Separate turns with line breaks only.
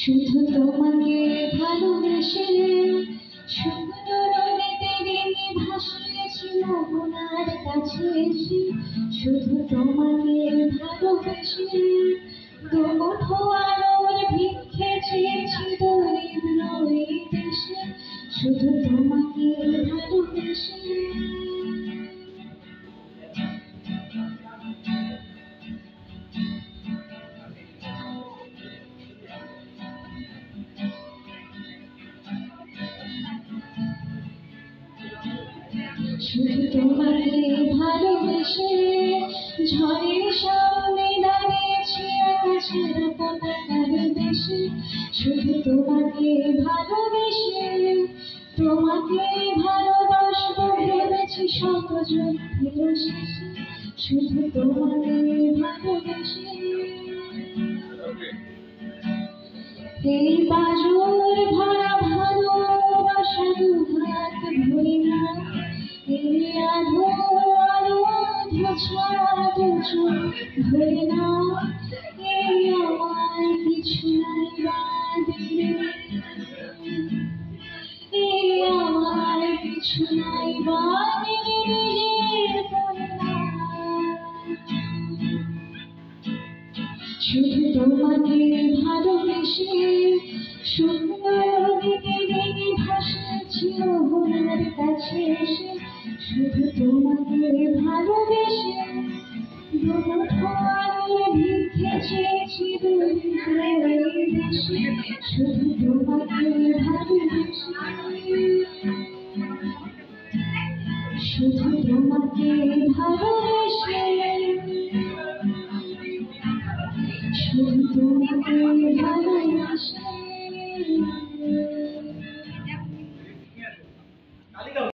শুধু তোমাকে ভালোবেসে শুকনো নদীতে ডিঙি ভাসিয়েছি মোহনার কাছে এসে। শুধু তোমাকে ভালোবেসে দুমুঠো আলোর ভিক্ষে চেয়েছি গরিব নই দেশে। শুধু তোমাকে ভালোবেসে শুধু তোমাকে ভালোবেসে ঝড়ের সামনে দাঁড়িয়েছি আকাশের পতাকার দেশে। শুধু তোমাকে ভালোবেসে তোমাকে ভালোবাসবো ভেবেছি শত যুদ্ধের শেষে। শুধু তোমাকে ভালোবেসে এই বাজুর ভরা ভালোবাসা দুহাত ভরে না। এই আধো ছড়া দুচোখ ধরে না। এই আমার কিছু নাই বাঁধে, এই আমার কিছু নাই বাঁধে নিজের করে না। শুধু তোমাকে ভালোবেসে সুন্দর নদীতে ডিঙি ভাসিয়েছি মোহনার কাছে এসে। শুধু তোমাকে ভালোবেসে দুমুঠো আলোর ভিক্ষে চেয়েছি দরিদ্র এই দেশে। শুধু তোমাকে ভালোবেসে শুধু তোমাকে ভালোবেসে শুধু তোমাকে ভালোবাসি।